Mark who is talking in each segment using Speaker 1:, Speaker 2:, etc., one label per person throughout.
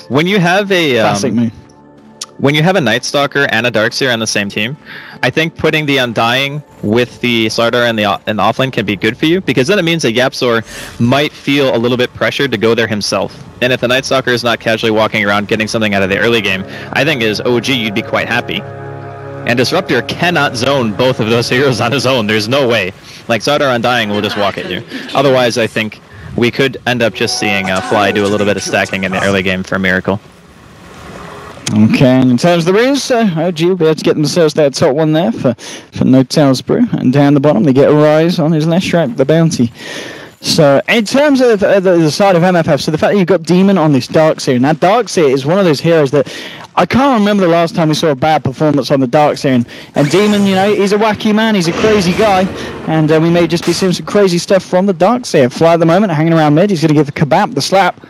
Speaker 1: When you have a
Speaker 2: classic move.
Speaker 1: When you have a Night Stalker and a Darkseer on the same team, I think putting the Undying with the Slardar and the offlane can be good for you, because then it means that Yapzor might feel a little bit pressured to go there himself. And if the Night Stalker is not casually walking around getting something out of the early game, I think as OG you'd be quite happy. And Disruptor cannot zone both of those heroes on his own. There's no way. Like, Slardar Undying will just walk at you. Otherwise, I think we could end up just seeing Fly do a little bit of stacking in the early game for a Miracle.
Speaker 2: Okay, and in terms of the rules, OG will be able to get themselves that top one there for No Tails Brew. And down the bottom, they get a rise on his Leshrac, the bounty. So, in terms of the side of MFF, so the fact that you've got Demon on this Darkseer, and that Darkseer is one of those heroes that I can't remember the last time we saw a bad performance on the Darkseer. And Demon, you know, he's a wacky man, he's a crazy guy, and we may just be seeing some crazy stuff from the Darkseer. Fly at the moment, hanging around mid, he's going to give the Kebab the slap,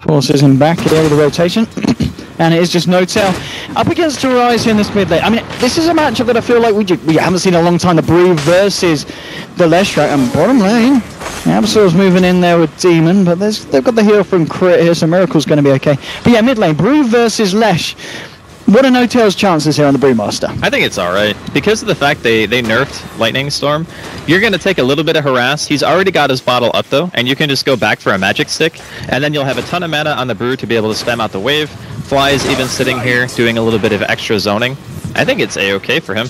Speaker 2: forces him back here with the rotation. And it is just No Tail up against Rise in this mid lane. I mean, this is a matchup that I feel like we haven't seen in a long time. The Brew versus the Leshrac. And bottom lane, Absol's moving in there with Demon, but they've got the heal from Crit here, so Miracle's going to be okay. But yeah, mid lane, Brew versus Lesh. What are No Tail's chances here on the Brewmaster?
Speaker 1: I think it's alright. Because of the fact they nerfed Lightning Storm, you're going to take a little bit of harass. He's already got his bottle up though, and you can just go back for a magic stick, and then you'll have a ton of mana on the Brew to be able to spam out the wave. Fly is even sitting here doing a little bit of extra zoning. I think it's a-okay for him.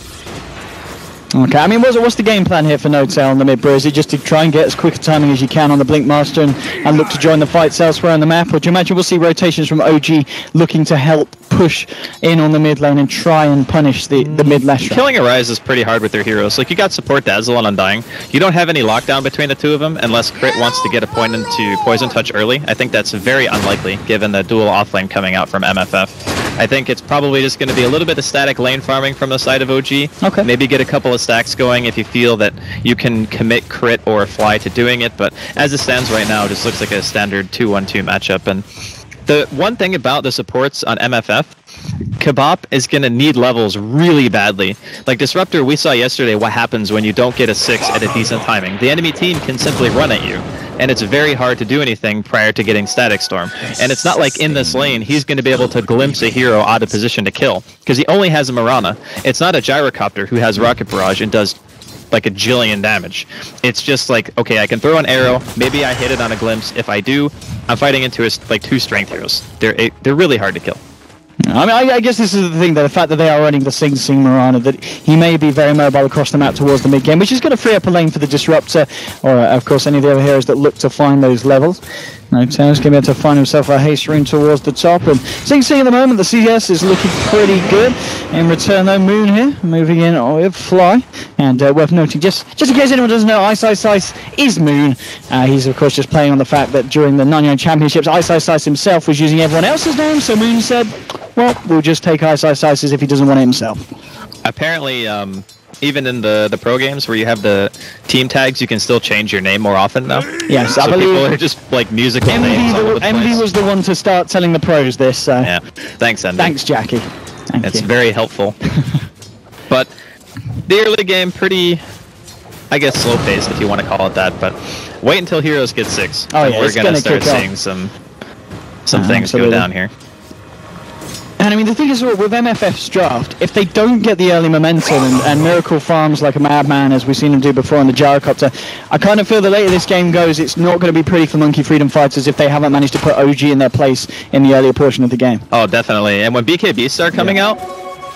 Speaker 2: Okay, I mean, what's the game plan here for No Tail on the mid, Brew? Is it just to try and get as quick a timing as you can on the Blink Master and look to join the fights elsewhere on the map? Or do you imagine we'll see rotations from OG looking to help push in on the mid lane and try and punish the mid Leshrac?
Speaker 1: Killing a Rise is pretty hard with their heroes. Like, you got support Dazzle and Undying. You don't have any lockdown between the two of them unless Crit wants to get a point into Poison Touch early. I think that's very unlikely given the dual offlane coming out from MFF. I think it's probably just going to be a little bit of static lane farming from the side of OG. Okay. Maybe get a couple of stacks going if you feel that you can commit Crit or Fly to doing it, but as it stands right now, it just looks like a standard 2-1-2 matchup. And the one thing about the supports on MFF, Kebab is going to need levels really badly. Like Disruptor, we saw yesterday what happens when you don't get a 6 at a decent timing. The enemy team can simply run at you, and it's very hard to do anything prior to getting Static Storm. And it's not like in this lane, he's going to be able to glimpse a hero out of position to kill, because he only has a Mirana. It's not a Gyrocopter who has Rocket Barrage and does like a jillion damage. It's just like, okay, I can throw an arrow, maybe I hit it on a glimpse. If I do, I'm fighting into like 2 strength heroes. They're really hard to kill.
Speaker 2: I mean, I guess this is the thing, that the fact that they are running the Sing Sing Mirana, that he may be very mobile across the map towards the mid game, which is going to free up a lane for the Disruptor, or of course any of the other heroes that look to find those levels. No Tail's going to be able to find himself a haste rune towards the top, and Sing Sing at the moment, the CS is looking pretty good. In return though, Moon here, moving in with Fly, and worth noting, just in case anyone doesn't know, Ice Ice Ice is Moon. He's of course just playing on the fact that during the 99 Championships, Ice Ice Ice himself was using everyone else's name, so Moon said, well, we'll just take Ice Ice Ice as if he doesn't want it himself.
Speaker 1: Apparently, even in the pro games where you have the team tags, you can still change your name more often now.
Speaker 2: Yes,
Speaker 1: so
Speaker 2: I believe
Speaker 1: people are just like musical names all over the place.
Speaker 2: Envy was the one to start telling the pros this. So.
Speaker 1: Yeah, thanks, Envy.
Speaker 2: Thanks, Jackie.
Speaker 1: It's very helpful. But the early game, pretty, I guess, slow-paced if you want to call it that. But wait until Heroes get 6.
Speaker 2: Oh yeah,
Speaker 1: we're gonna start seeing some things go down here.
Speaker 2: And I mean, the thing is, with MFF's draft, if they don't get the early momentum and Miracle farms like a madman, as we've seen him do before on the Gyrocopter, I kind of feel the later this game goes, it's not going to be pretty for Monkey Freedom Fighters if they haven't managed to put OG in their place in the earlier portion of the game.
Speaker 1: Oh, definitely. And when BKB start coming out,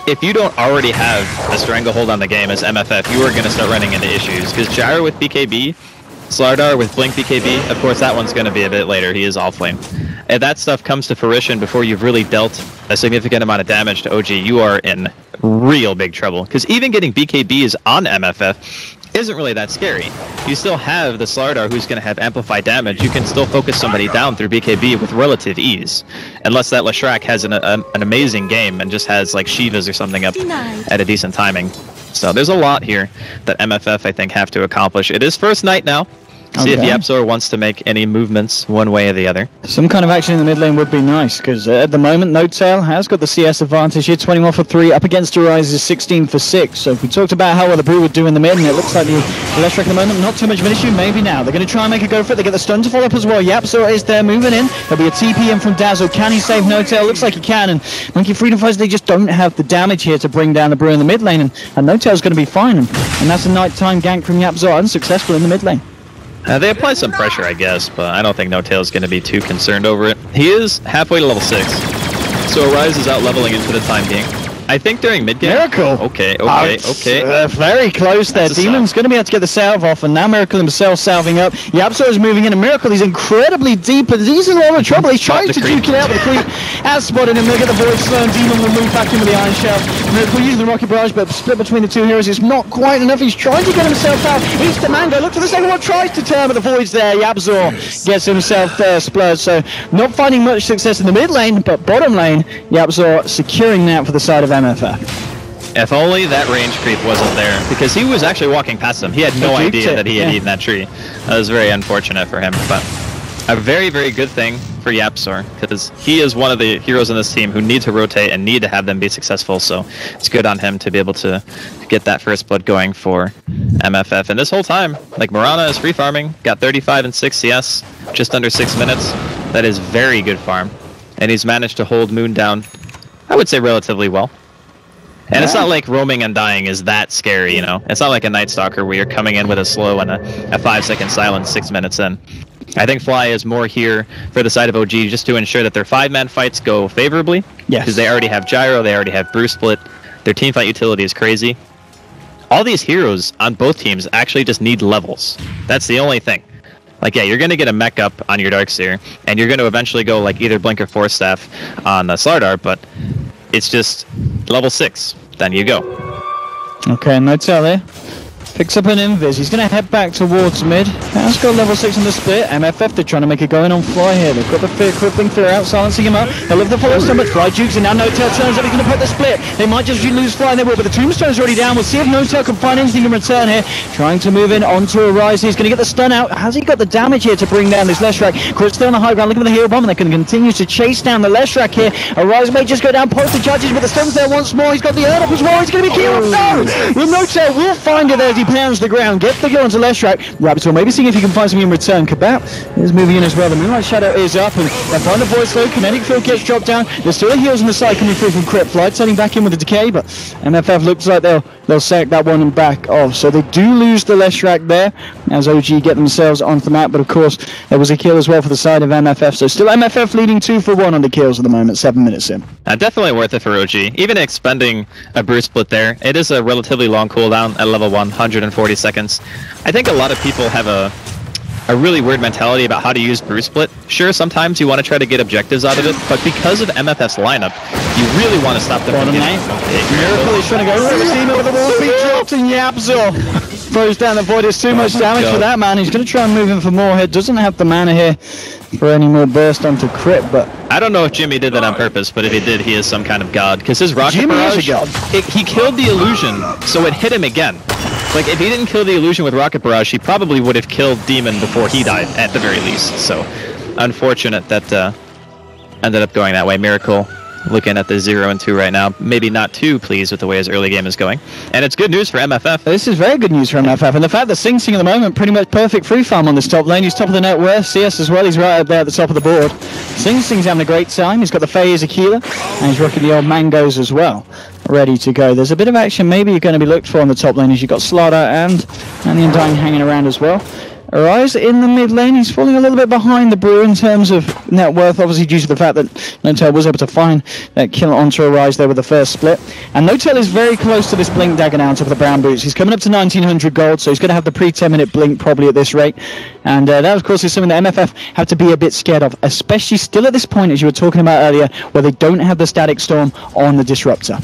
Speaker 1: if you don't already have a stranglehold on the game as MFF, you are going to start running into issues. Because Gyro with BKB, Slardar with Blink BKB, of course that one's going to be a bit later, he is offlane. If that stuff comes to fruition before you've really dealt a significant amount of damage to OG, you are in real big trouble. Because even getting BKBs on MFF isn't really that scary. You still have the Slardar who's going to have amplified damage. You can still focus somebody down through BKB with relative ease. Unless that Leshrac has an amazing game and just has like Shivas or something up at a decent timing. So there's a lot here that MFF, I think, have to accomplish. It is first night now. See if Yapzor wants to make any movements one way or the other.
Speaker 2: Some kind of action in the mid lane would be nice, because at the moment, NoTail has got the CS advantage here, 21 for 3, up against Arise's 16 for 6. So if we talked about how well the Brew would do in the mid, and it looks like the Leshrac at the moment, not too much of an issue, maybe now. They're going to try and make a go for it, they get the stun to follow up as well. Yapzor is there, moving in. There'll be a TP in from Dazzle. Can he save NoTail? Looks like he can, and Monkey Freedom Fighters, they just don't have the damage here to bring down the Brew in the mid lane, and NoTail's going to be fine, and that's a nighttime gank from Yapzor, unsuccessful in the mid lane.
Speaker 1: They apply some pressure, I guess, but I don't think NoTail is going to be too concerned over it. He is halfway to level 6, so Arise is out leveling into the time being. I think during mid game.
Speaker 2: Miracle.
Speaker 1: Okay.
Speaker 2: Very close there. Demon's going to be able to get the salve off, and now Miracle himself salving up. Yapzor is moving in, and Miracle is incredibly deep, and he's in a lot of trouble. He's trying to duke it out, but the creep has spotted him. They'll get the Void Slow, and Demon will move back in with the Iron Shell. Miracle using the Rocket Barrage, but split between the two heroes is not quite enough. He's trying to get himself out. He's the Mango. Look for the second one, tries to turn, but the Void's there. Yapzor gets himself there, splurged. So not finding much success in the mid lane, but bottom lane, Yapzor securing that for the side of MFF.
Speaker 1: If only that range creep wasn't there, because he was actually walking past him. He had no idea that he had eaten that tree. That was very unfortunate for him, but a very, very good thing for Yapzor, because he is one of the heroes in this team who need to rotate and need to have them be successful, so it's good on him to be able to get that first blood going for MFF. And this whole time, like, Mirana is free farming, got 35 and 6 CS, just under 6 minutes. That is very good farm, and he's managed to hold Moon down, I would say, relatively well. And it's not like roaming and dying is that scary, you know? It's not like a Night Stalker where you're coming in with a slow and a 5-second silence 6 minutes in. I think Fly is more here for the side of OG just to ensure that their 5-man fights go favorably. Yes. Because they already have Gyro, they already have Brew Split. Their teamfight utility is crazy. All these heroes on both teams actually just need levels. That's the only thing. Like, yeah, you're going to get a mech up on your Darkseer, and you're going to eventually go, like, either Blink or Force Staff on Slardar, but it's just level 6. Then you go.
Speaker 2: Okay, NoTail there. Picks up an Invis. He's going to head back towards mid. Has got level 6 in the split. MFF, they're trying to make it going on Fly here. They've got the crippling fear out, silencing him up. They love the follow stun, but Fly jukes, and now NoTail turns up. He's going to put the split. They might just lose Fly, and they will, but the Tombstone's already down. We'll see if NoTail can find anything in return here. Trying to move in onto Arise. He's going to get the stun out. Has he got the damage here to bring down this Leshrac? Crit's still on the high ground, looking for the hero bomb, and they can continue to chase down the Leshrac here. Arise may just go down past the judges, but the stun's there once more. He's got the earn up as well. He's going to be killed. No! Well, NoTail will find it there as he pounds the ground. Get the go onto Leshrac. Rabbit maybe seeing if he can find something in return. Kabat is moving in as well. The Moonlight Shadow is up, and they find the Void Slow. Kinetic Field gets dropped down. There's still a heals on the side coming through from Crit. Flight turning back in with the Decay, but MFF looks like they'll sack that one and back off. So they do lose the Leshrac there as OG get themselves onto the map, but of course there was a kill as well for the side of MFF. So still MFF leading 2 for 1 on the kills at the moment, 7 minutes in.
Speaker 1: Definitely worth it for OG. Even expending a Brew Split there, it is a relatively long cooldown at level 1, 140 seconds. I think a lot of people have a really weird mentality about how to use Brew Split. Sure, sometimes you want to try to get objectives out of it, but because of MFF's lineup, you really want to stop them from getting...
Speaker 2: Miracle is trying to go for the with the wall beat dropped, and Yapzor throws down the Void. It's too much damage for that man. He's going to try and move in for more here. Doesn't have the mana here for any more burst onto Crit, but...
Speaker 1: I don't know if Jimmy did that on purpose, but if he did, he is some kind of god. Because his Rocket Barrage, he killed the illusion, so it hit him again. Like, if he didn't kill the illusion with Rocket Barrage, he probably would have killed Demon before he died, at the very least. So, unfortunate that ended up going that way. Miracle looking at the 0 and 2 right now. Maybe not too pleased with the way his early game is going. And it's good news for MFF.
Speaker 2: This is very good news for MFF. And the fact that Sing Sing at the moment, pretty much perfect free farm on this top lane. He's top of the net worth. CS as well. He's right up there at the top of the board. Sing Sing's having a great time. He's got the Faye as a healer. And he's rocking the old Mangoes as well. Ready to go. There's a bit of action maybe you're going to be looked for on the top lane as you've got Slardar and the Undying hanging around as well. Arise in the mid lane. He's falling a little bit behind the Brew in terms of net worth, obviously due to the fact that NoTail was able to find that kill onto Arise there with the first split. And NoTail is very close to this Blink Dagger now on top of the brown boots. He's coming up to 1900 gold, so he's going to have the pre-10 minute blink probably at this rate. And that, of course, is something that MFF have to be a bit scared of, especially still at this point, as you were talking about earlier, where they don't have the Static Storm on the Disruptor.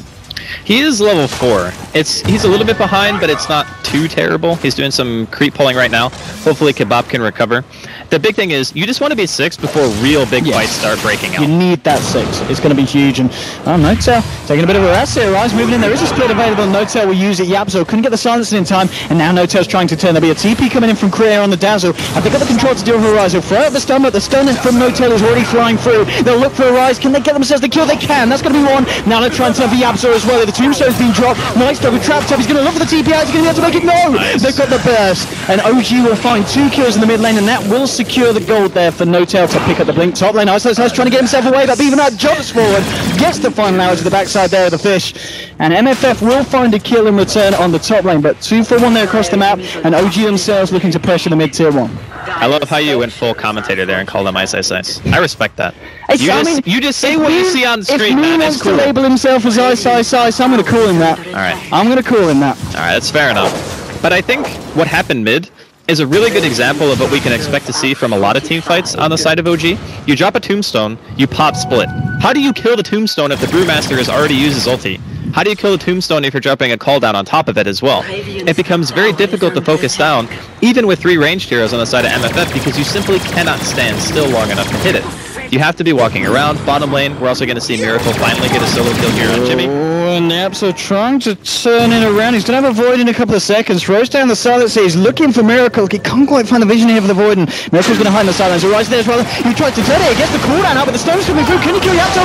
Speaker 1: He is level 4. He's a little bit behind, but it's not too terrible. He's doing some creep pulling right now. Hopefully Kebab can recover. The big thing is, you just want to be 6 before real big fights start breaking out.
Speaker 2: You need that 6. It's going to be huge. And Notail taking a bit of a rest here. Rise moving in. There is a split available. Notail will use it. Yapzo couldn't get the silencing in time. And now Notail's trying to turn. There'll be a TP coming in from Korea on the Dazzle. And they've got the control to deal with Rise. They'll throw out the stun, but the stun from Notail is already flying through. They'll look for a Rise. Can they get themselves the kill? They can. That's going to be one. Now they're trying to turn for Yapzo as well. The tombstone's been dropped. Nice double trap top. He's going to look for the TP out. He's going to be able to make it. No! Nice. They've got the burst. And OG will find 2 kills in the mid lane, and that will secure the gold there for Notail to pick up the blink. Top lane, Ice trying to get himself away, but even that jumps forward, gets the final hour to the backside there of the fish. And MFF will find a kill in return on the top lane, but 2 for 1 there across the map, and OG themselves looking to pressure the mid tier 1.
Speaker 1: I love how you went full commentator there and called him Ice. I respect that. You just say what you see on screen, man.
Speaker 2: If he wants to label himself as Ice, I'm going to call him that.
Speaker 1: Alright.
Speaker 2: I'm going to call him that.
Speaker 1: Alright, that's fair enough. But I think what happened mid is a really good example of what we can expect to see from a lot of team fights on the side of OG. You drop a tombstone, you pop split. How do you kill the tombstone if the Brewmaster has already used his ulti? How do you kill a tombstone if you're dropping a call down on top of it as well? It becomes very difficult to focus down, even with 3 ranged heroes on the side of MFF, because you simply cannot stand still long enough to hit it. You have to be walking around. Bottom lane, we're also going to see Miracle finally get a solo kill here on Jimmy.
Speaker 2: And Napso trying to turn it around. He's going to have a Void in a couple of seconds. Throws down the silence. He's looking for Miracle. He can't quite find the vision here for the Void. And Miracle's going to hide in the silence. Right there as well. He tries to turn it. He gets the cooldown out, but the stone's coming through. Can he kill Yapso?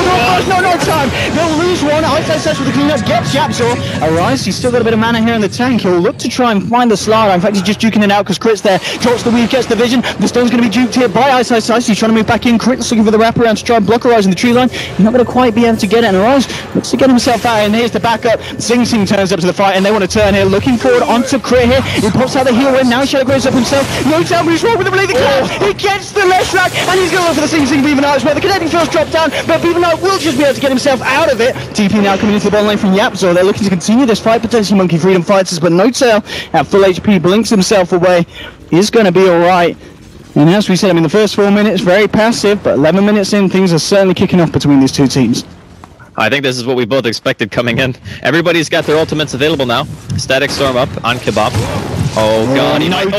Speaker 2: No time. They'll lose one. Ice with the cleanup. Gets Yapso. Arise. He's still got a bit of mana here in the tank. He'll look to try and find the slider. In fact, he's just juking it out because Crit's there. Drops the weave, gets the vision. The stone's going to be juked here by Ice. He's trying to move back in. Crit's looking for the wraparound to try and block Arise in the tree line. He's not going to quite be able to get it. And Arise looks to get himself out. And here's the backup. Sing Sing turns up to the fight, and they want to turn here, looking forward onto Crit here. He pops out the heel in, now Shadow grows up himself. Notail moves forward with the blade, he gets the left rack, and he's going to look for the Sing Sing Beaver Knight as well. The connecting field's dropped down, but Beaver Knight will just be able to get himself out of it. TP now coming into the bottom lane from Yapzo. They're looking to continue this fight, potentially Monkey Freedom Fighters, but Notail at full HP blinks himself away. He's going to be alright. And as we said, I mean, the first 4 minutes, very passive, but 11 minutes in, things are certainly kicking off between these two teams.
Speaker 1: I think this is what we both expected coming in. Everybody's got their ultimates available now. Static Storm up on Kebab. Oh god, he might...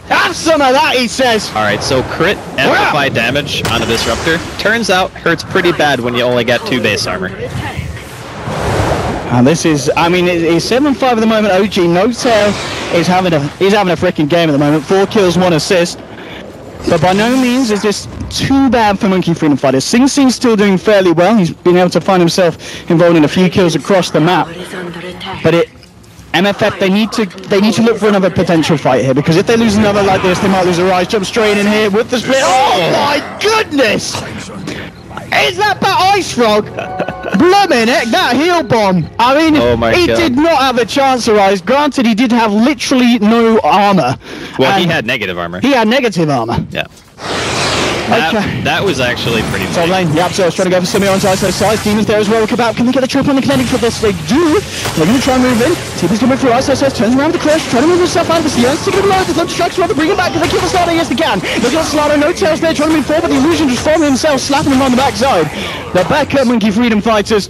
Speaker 2: Have some of that, he says!
Speaker 1: Alright, so crit, amplify damage on a Disruptor. Turns out, hurts pretty bad when you only got 2 base armor.
Speaker 2: And this is, I mean, it's 7-5 at the moment. OG Notail is having a freaking game at the moment. 4 kills, 1 assist. But by no means is this too bad for Monkey Freedom Fighters. Sing Sing's still doing fairly well. He's been able to find himself involved in a few kills across the map. But MFF, they need to look for another potential fight here, because if they lose another like this, they might lose a Rise. Jump straight in here with the split. Oh my goodness! Is that Ice Frog? Blooming heck, that heel bomb. I mean, he did not have a chance to Rise. Granted, he did have literally no armor.
Speaker 1: Well, he had negative armor.
Speaker 2: He had negative armor.
Speaker 1: Yeah. That was actually pretty
Speaker 2: funny. Top lane, Yapzo's trying to go for Simi on Ice's side. Demons there as well. Kebab, can they get the trip on the kinetic for this? They do. They're going to try and move in. TP's coming through Ice's side, turns around with the crash, trying to move himself out of the sea. Sticking him low, there's no distractions, rather bring him back. Can they kill the Slider? Yes, they can. They've got Slider, Notail's there, trying to move forward, but the illusion just forming himself, slapping him on the backside. They're back up, Monkey Freedom Fighters.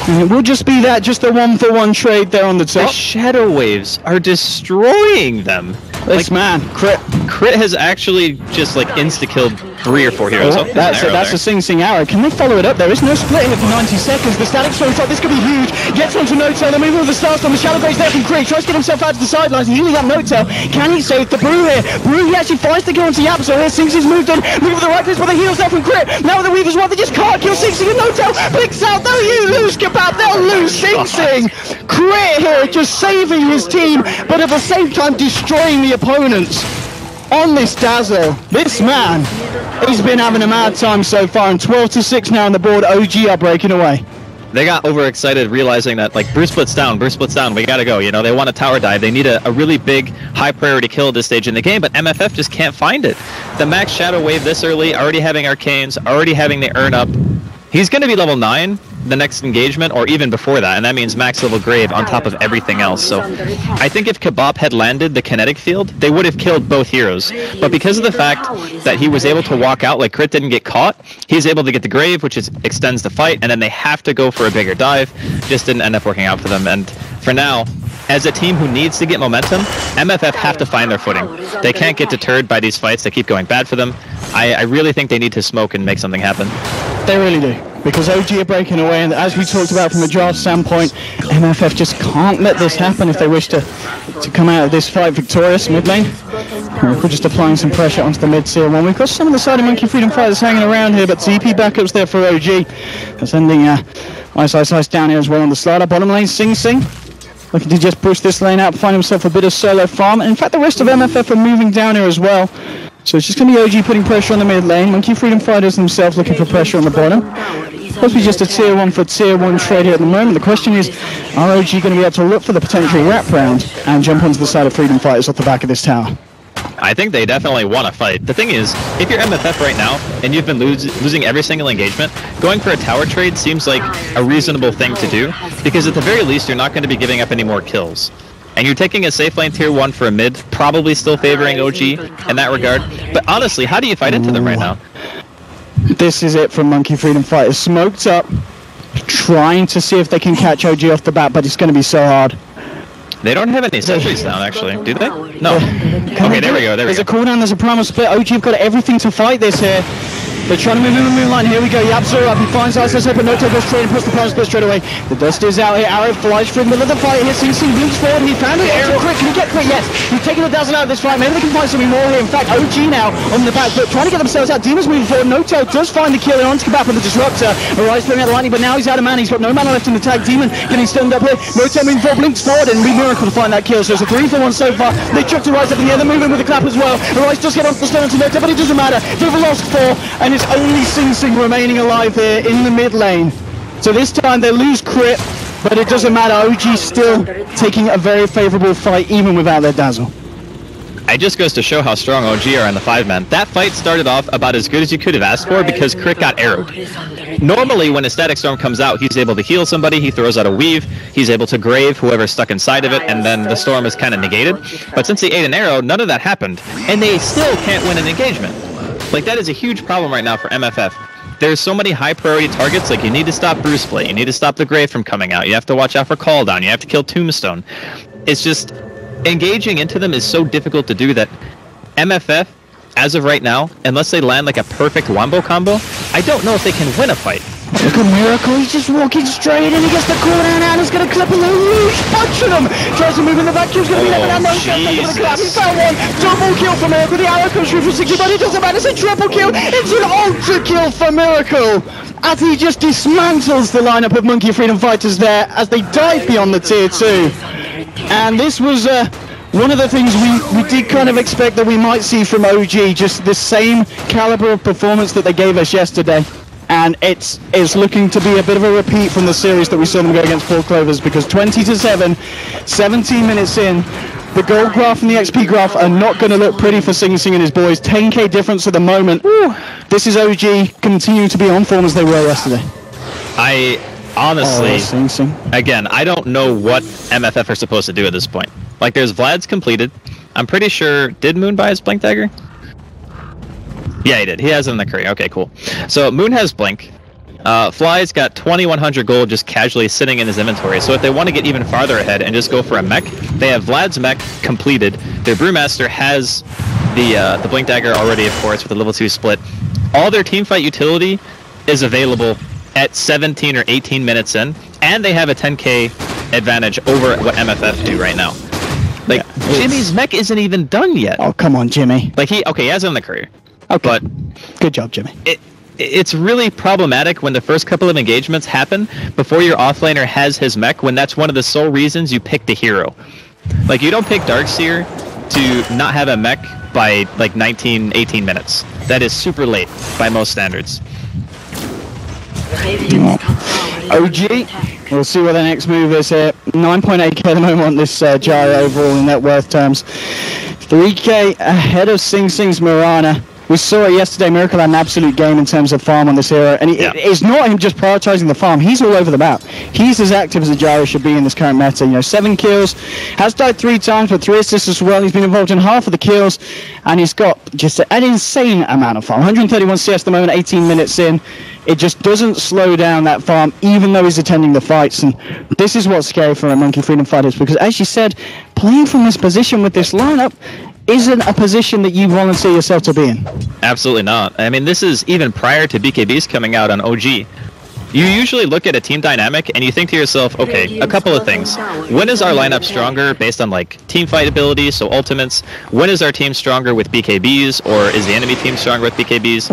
Speaker 2: And it will just be that, just a 1-for-1 trade there on the top.
Speaker 1: The Shadow Waves are destroying them.
Speaker 2: This man,
Speaker 1: Crit has actually just like insta-killed 3 or 4 heroes.
Speaker 2: Oh, that's a Sing Sing arrow. Can they follow it up? There is no splitting it for 90 seconds. The Static Storm shot, this could be huge. Gets onto Notail, they're moving with the Starstorm. The Shadow Grace there from Crit. Tries to get himself out to the sidelines, healing up Notail. Can he save the Brew here? Brew, he actually finds the kill onto Yapzo here. Sing Sing's moved in, moving with the right place, but the heals there from Crit. Now with the Weavers, they just can't kill Sing Sing and Notail. Blinks out, they'll lose Kebab, they'll lose Sing Sing. Crit here just saving his team, but at the same time destroying the opponents. On this Dazzle, this man, he's been having a mad time so far, and 12-6 now on the board. OG are breaking away.
Speaker 1: They got overexcited, realizing that, like, Bruce splits down, we gotta go. You know, they want a tower dive. They need a really big, high-priority kill at this stage in the game, but MFF just can't find it. The Max Shadow Wave this early, already having Arcanes, already having the Earn Up. He's gonna be level 9. the next engagement, or even before that, and that means max level Grave on top of everything else. So I think if Kebab had landed the kinetic field, they would have killed both heroes. But because of the fact that he was able to walk out, like Crit didn't get caught, he's able to get the Grave, which extends the fight, and then they have to go for a bigger dive. Just didn't end up working out for them. And for now, as a team who needs to get momentum, MFF have to find their footing. They can't get deterred by these fights that keep going bad for them. I really think they need to smoke and make something happen.
Speaker 2: They really do, because OG are breaking away, and as we talked about from a draft standpoint, MFF just can't let this happen if they wish to come out of this fight victorious mid lane. We're just applying some pressure onto the mid tier one. We've got some of the side of Monkey Freedom Fighters hanging around here, but TP backups there for OG. Sending Ice down here as well on the slider. Bottom lane, Sing Sing looking to just push this lane out, find himself a bit of solo farm. In fact, the rest of MFF are moving down here as well. So it's just going to be OG putting pressure on the mid lane. Monkey Freedom Fighters themselves looking for pressure on the bottom. Possibly just a tier 1 for tier 1 trade here at the moment. The question is, are OG going to be able to look for the potential wrap round and jump onto the side of Freedom Fighters off the back of this tower?
Speaker 1: I think they definitely want to fight. The thing is, if you're MFF right now, and you've been losing every single engagement, going for a tower trade seems like a reasonable thing to do, because at the very least, you're not going to be giving up any more kills. And you're taking a safe lane tier 1 for a mid, probably still favoring OG in that regard. But honestly, how do you fight into them right now?
Speaker 2: This is it from Monkey Freedom Fighters. Smoked up, trying to see if they can catch OG off the bat, but it's going to be so hard.
Speaker 1: They don't have any sentries down, actually, do they? No. Okay, there we go,
Speaker 2: There's a cooldown, there's a primal split. OG have got everything to fight this here. They're trying to move in the moonline. Here we go. Yapzo up. He finds Ice but no take goes straight and puts the primal split straight away. The dust is out here. Arrow flies through the middle of the fight. Here, Sing Sing moves forward. He found it. Arrow Crit. Can he get Crit? Yes. He's taking the dazzle out of this fight. Maybe they can find something more here. In fact, OG now on the back foot, trying to get themselves out. Demon's moving forward. No tail does find the kill on Kebab with the disruptor. Arise throwing out the lightning, but now he's out of mana. He's got no mana left in the tag. Demon getting stunned up here. No tail moving forward. Blinks forward and miracle to find that kill. So it's a 3-for-1 so far. They chucked Arise up in the air. They're moving with the clap as well. Arise does get onto the stone to no tail, but it doesn't matter. They've lost 4, and it's only Sing Sing remaining alive here in the mid lane. So this time they lose Crit, but it doesn't matter. OG still taking a very favourable fight even without their dazzle.
Speaker 1: It just goes to show how strong OG are in the 5-man. That fight started off about as good as you could have asked for because Crit got arrowed. Normally when a Static Storm comes out, he's able to heal somebody, he throws out a weave, he's able to grave whoever's stuck inside of it, and then the storm is kind of negated. But since he ate an arrow, none of that happened, and they still can't win an engagement. Like, that is a huge problem right now for MFF. There's so many high priority targets, like you need to stop Bruce Play, you need to stop the Grave from coming out, you have to watch out for Call Down, you have to kill Tombstone. It's just, engaging into them is so difficult to do that MFF, as of right now, unless they land like a perfect wombo combo, I don't know if they can win a fight.
Speaker 2: Look at Miracle, he's just walking straight in, he gets the cooldown out, he's going to clip a little loose punch on him! Tries to move in the vacuum's going to be left down, no chance, he's going to clap, he found one! Double kill for Miracle, the arrow comes through for 60, but it doesn't matter, it's a triple kill, it's an ultra kill for Miracle! As he just dismantles the lineup of Monkey Freedom Fighters there, as they dive beyond the tier 2. And this was one of the things we did kind of expect that we might see from OG, just the same caliber of performance that they gave us yesterday. And it's looking to be a bit of a repeat from the series that we saw them go against Four Clovers, because 20-7, 17 minutes in, the gold graph and the XP graph are not going to look pretty for Sing Sing and his boys. 10k difference at the moment. Woo. This is OG continuing to be on form as they were yesterday.
Speaker 1: I honestly,
Speaker 2: Sing Sing.
Speaker 1: Again, I don't know what MFF are supposed to do at this point. Like, there's Vlad's completed. I'm pretty sure, did Moon buy his Blink Dagger? Yeah, he did. He has it in the curry. Okay, cool. So Moon has Blink. Fly's got 2100 gold just casually sitting in his inventory. So if they want to get even farther ahead and just go for a mech, they have Vlad's mech completed. Their Brewmaster has the Blink Dagger already, of course, with the level 2 split. All their teamfight utility is available at 17 or 18 minutes in, and they have a 10k advantage over what MFF do right now. Like, yeah, Jimmy's mech isn't even done yet.
Speaker 2: Oh, come on, Jimmy.
Speaker 1: Like, he has it in the career.
Speaker 2: Okay.
Speaker 1: But
Speaker 2: good job, Jimmy.
Speaker 1: It's really problematic when the first couple of engagements happen before your offlaner has his mech, when that's one of the sole reasons you pick the hero. Like, you don't pick Darkseer to not have a mech by, like, 19, 18 minutes. That is super late by most standards.
Speaker 2: OG, we'll see what the next move is here. 9.8k at the moment on this Gyro overall in net worth terms. 3k ahead of Sing Sing's Mirana. We saw it yesterday. Miracle had an absolute game in terms of farm on this hero, and it's not him just prioritizing the farm. He's all over the map. He's as active as a Gyro should be in this current meta. You know, 7 kills, has died 3 times, but 3 assists as well. He's been involved in half of the kills, and he's got just an insane amount of farm. 131 CS at the moment, 18 minutes in. It just doesn't slow down that farm, even though he's attending the fights. And this is what's scary for a Monkey Freedom Fighters, because as you said, playing from this position with this lineup isn't a position that you volunteer yourself to be in.
Speaker 1: Absolutely not. I mean, this is even prior to BKBs coming out on OG. You usually look at a team dynamic and you think to yourself, okay, a couple of things. When is our lineup stronger based on like team fight ability, so ultimates? When is our team stronger with BKBs, or is the enemy team stronger with BKBs?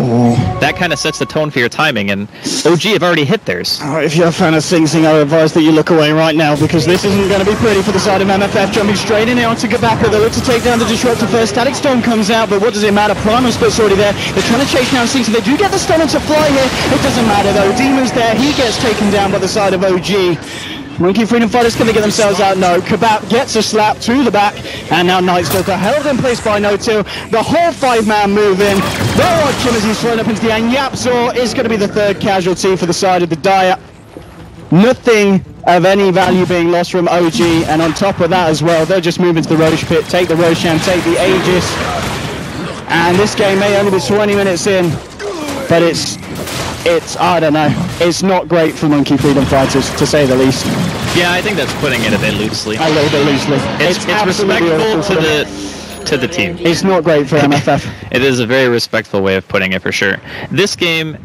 Speaker 1: That kind of sets the tone for your timing, and OG have already hit theirs.
Speaker 2: If you're a fan of Sing Sing, I advise that you look away right now, because this isn't going to be pretty for the side of MFF. Jumping straight in here onto Gabaka. They look to take down the Disruptor first. Static Storm comes out, but what does it matter? Primal Split's already there. They're trying to chase down Sing Sing. They do get the stun to fly here. It doesn't matter though. Demon's there. He gets taken down by the side of OG. Monkey Freedom Fighters can they get themselves out? No. Kabap gets a slap to the back, and now Nightstalker held in place by No2. The whole 5-man move in. They'll watch him as he's thrown up into the end. Yapzor is going to be the 3rd casualty for the side of the Dire. Nothing of any value being lost from OG, and on top of that as well, they'll just move into the Roche pit, take the Roshan, take the Aegis, and this game may only be 20 minutes in, but it's I don't know, it's not great for Monkey Freedom Fighters, to say the least.
Speaker 1: Yeah, I think that's putting it a bit loosely.
Speaker 2: A little bit loosely.
Speaker 1: It's respectful to the team.
Speaker 2: It's not great for MFF.
Speaker 1: It is a very respectful way of putting it, for sure. This game,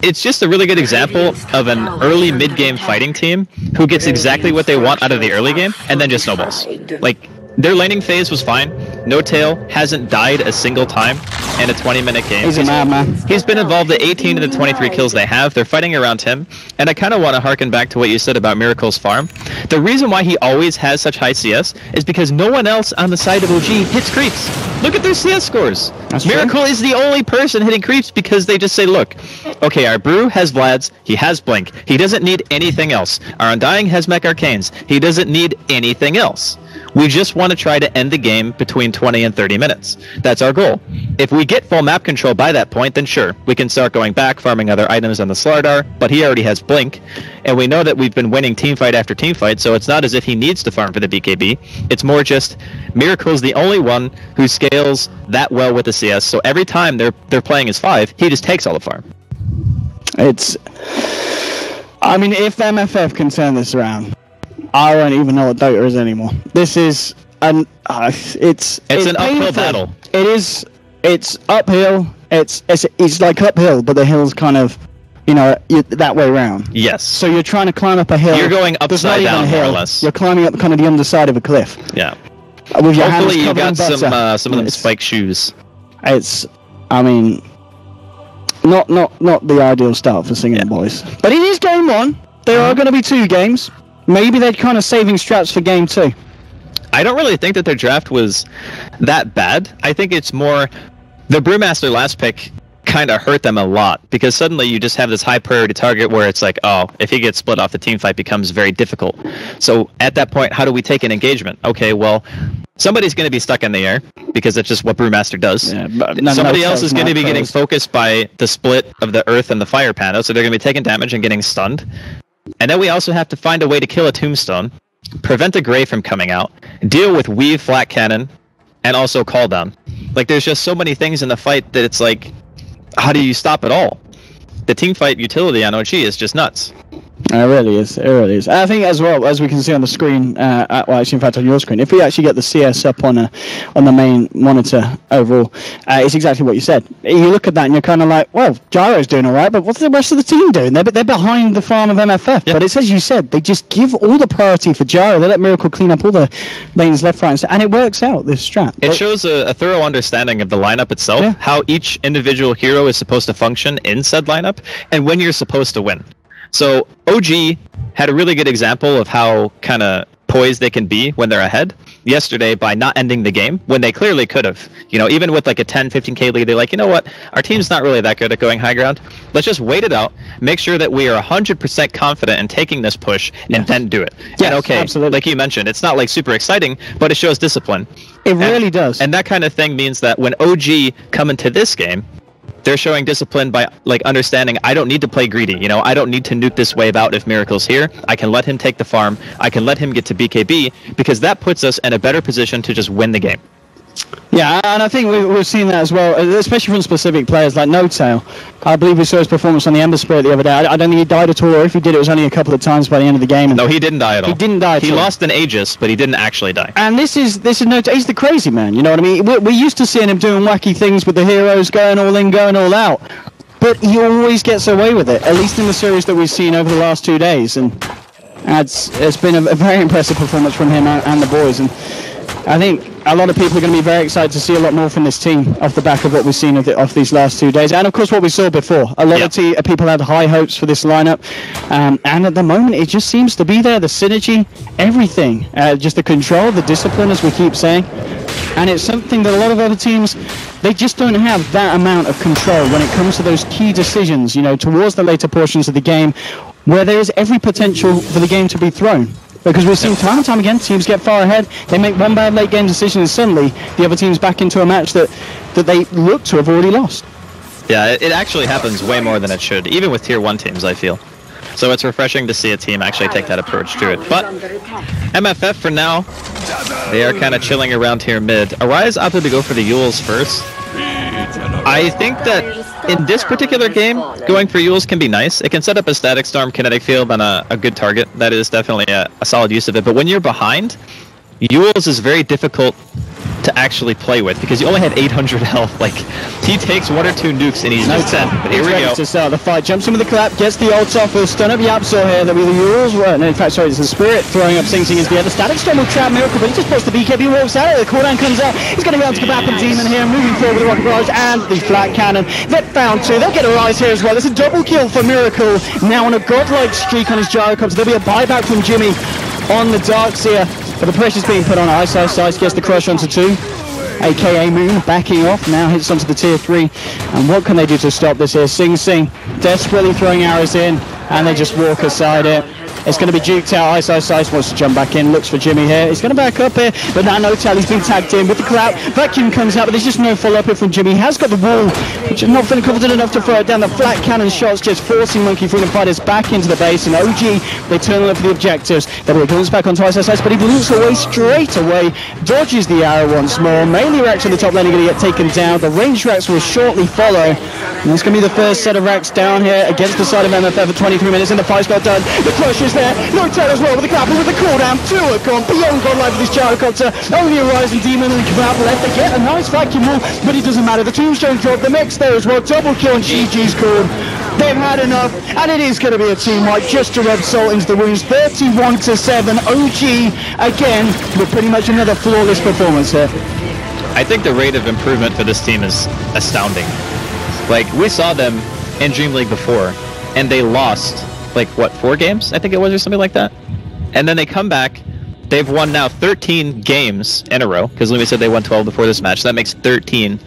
Speaker 1: it's just a really good example of an early mid-game fighting team who gets exactly what they want out of the early game and then just snowballs. Like, their laning phase was fine. No Tail hasn't died a single time in a 20-minute game.
Speaker 2: He's a madman.
Speaker 1: He's been involved in 18 of the 23 kills they have. They're fighting around him. And I kind of want to harken back to what you said about Miracle's farm. The reason why he always has such high CS is because no one else on the side of OG hits creeps. Look at their CS scores.
Speaker 2: That's
Speaker 1: Miracle
Speaker 2: true.
Speaker 1: is the only person hitting creeps because they just say, look, okay, our Brew has Vlad's, he has Blink, he doesn't need anything else. Our Undying has Mech Arcanes, he doesn't need anything else. We just want to try to end the game between 20 and 30 minutes. That's our goal. If we get full map control by that point, then sure, we can start going back, farming other items on the Slardar, but he already has Blink, and we know that we've been winning teamfight after teamfight, so it's not as if he needs to farm for the BKB. It's more just Miracle's the only one who scales that well with the CS, so every time they're playing as 5, he just takes all the farm.
Speaker 2: I mean, if MFF can turn this around, I don't even know what Dota is anymore. This is it's
Speaker 1: an uphill
Speaker 2: painful.
Speaker 1: battle.
Speaker 2: It is. It's uphill. It's like uphill, but the hill's kind of, you know, that way around.
Speaker 1: Yes.
Speaker 2: So you're trying to climb up a hill.
Speaker 1: You're going upside down, more or less.
Speaker 2: You're climbing up kind of the underside of a cliff.
Speaker 1: Yeah.
Speaker 2: With your
Speaker 1: Hopefully
Speaker 2: hands
Speaker 1: you got
Speaker 2: covered in
Speaker 1: some of them spike shoes.
Speaker 2: I mean, not the ideal start for Singing Boys. But it is game 1. There are going to be 2 games. Maybe they're kind of saving straps for game 2.
Speaker 1: I don't really think that their draft was that bad. I think it's more the Brewmaster last pick kind of hurt them a lot, because suddenly you just have this high priority target where it's like, oh, if he gets split off, the team fight becomes very difficult. So at that point, how do we take an engagement? Okay, well, somebody's going to be stuck in the air because that's just what Brewmaster does. Yeah, but somebody else is going to be getting focused by the split of the earth and the fire panel, so they're going to be taking damage and getting stunned. And then we also have to find a way to kill a tombstone, prevent a Grey from coming out, deal with Weave Flat Cannon, and also Call Down. Like, there's just so many things in the fight that it's like, how do you stop it all? The teamfight utility on OG is just nuts.
Speaker 2: It really is. It really is. I think as well, as we can see on the screen, well, actually, in fact, on your screen, if we actually get the CS up on the main monitor overall, it's exactly what you said. You look at that and you're kind of like, well, Gyro's doing all right, but what's the rest of the team doing? They're behind the farm of MFF. Yep. But it's as you said, they just give all the priority for Gyro. They let Miracle clean up all the lanes left, right, and it works out, this strat.
Speaker 1: It shows a thorough understanding of the lineup itself, how each individual hero is supposed to function in said lineup, and when you're supposed to win. So OG had a really good example of how kind of poised they can be when they're ahead. Yesterday, by not ending the game when they clearly could have, you know, even with like a 10, 15k lead, they're like, you know what, our team's not really that good at going high ground. Let's just wait it out, make sure that we are 100% confident in taking this push, and then do it.
Speaker 2: Yes,
Speaker 1: and okay,
Speaker 2: absolutely.
Speaker 1: like you mentioned, it's not like super exciting, but it shows discipline.
Speaker 2: It really does.
Speaker 1: And that kind of thing means that when OG come into this game, they're showing discipline by like understanding I don't need to play greedy, you know, I don't need to nuke this wave out if Miracle's here. I can let him take the farm, I can let him get to BKB, because that puts us in a better position to just win the game.
Speaker 2: Yeah, and I think we've seen that as well, especially from specific players like No-Tail. I believe we saw his performance on the Ember Spirit the other day. I don't think he died at all, or if he did, it was only a couple of times by the end of the game. And
Speaker 1: no, he didn't die at all.
Speaker 2: He didn't die at all.
Speaker 1: He lost an Aegis, but he didn't actually die.
Speaker 2: And this is No-Tail. He's the crazy man, you know what I mean? We're used to seeing him doing wacky things with the heroes, going all in, going all out. But he always gets away with it, at least in the series that we've seen over the last 2 days. And it's been a very impressive performance from him and the boys. And I think a lot of people are going to be very excited to see a lot more from this team off the back of what we've seen of these last 2 days. And of course what we saw before. A lot of people had high hopes for this lineup. And at the moment it just seems to be there. The synergy, everything. Just the control, the discipline, as we keep saying. And it's something that a lot of other teams, they just don't have that amount of control when it comes to those key decisions, you know, towards the later portions of the game, where there is every potential for the game to be thrown. Because we've seen time and time again, teams get far ahead, they make one bad late game decision, and suddenly the other team's back into a match that they look to have already lost.
Speaker 1: Yeah, it actually happens way more than it should, even with tier 1 teams, I feel. So it's refreshing to see a team actually take that approach to it. But MFF for now, they are kind of chilling around here mid. Arise opted to go for the Yules first. I think that in this particular game, going for Yules can be nice. It can set up a static storm kinetic field on a good target. That is definitely a solid use of it. But when you're behind, Yules is very difficult to actually play with because you only had 800 health. Like, he takes 1 or 2 nukes and he's just dead. But here we go.
Speaker 2: To start the fight, jumps into the clap, gets the ult off, will stun up Yapsor here. There'll be the Yules. No, in fact, sorry, it's the Spirit throwing up Sing Sing into the other. Static Storm will trap Miracle, but he just puts the BKB, walks out. The cooldown comes out. He's going to be able to go back and Demon here, moving forward with the Rocket Barrage and the Flat Cannon. They're found 2. They'll get a rise here as well. There's a double kill for Miracle. Now on a godlike streak on his Gyrocopter. There'll be a buyback from Jimmy on the Darkseer. But the pressure's being put on Ice, gets the crush onto 2. AKA Moon backing off, now hits onto the tier 3. And what can they do to stop this here? Sing Sing desperately throwing arrows in, and they just walk aside it. It's going to be duked out. Ice wants to jump back in, looks for Jimmy here. He's going to back up here, but now No-Tail, he's been tagged in with the clap. Vacuum comes out, but there's just no follow-up here from Jimmy. He has got the wall, which is not feeling confident enough to throw it down. The flat cannon shots just forcing Monkey Freedom Fighters back into the base, and OG, they turn up for the objectives. Then he comes back onto Ice, but he looks away straight away, dodges the arrow once more. Mainly Racks on the top lane are going to get taken down. The range Racks will shortly follow. And it's going to be the first set of Racks down here against the side of MFF for 23 minutes, and the fight's not done. The crush is there. No-Tail as well with the grapple, with the cooldown. 2 have gone beyond godlike with this Gyrocopter. Only a Rising Demon and the grapple left. They get a nice vacuum wall, but it doesn't matter. The tombstone drop, the mech's there as well. Double kill and GG's called. They've had enough, and it is going to be a team wipe just to rub salt into the wounds. 31-7. OG again with pretty much another flawless performance here.
Speaker 1: I think the rate of improvement for this team is astounding. Like, we saw them in DreamLeague before, and they lost, like, what, 4 games, I think it was, or something like that? And then they come back, they've won now 13 games in a row, because Lumi said they won 12 before this match, so that makes 13.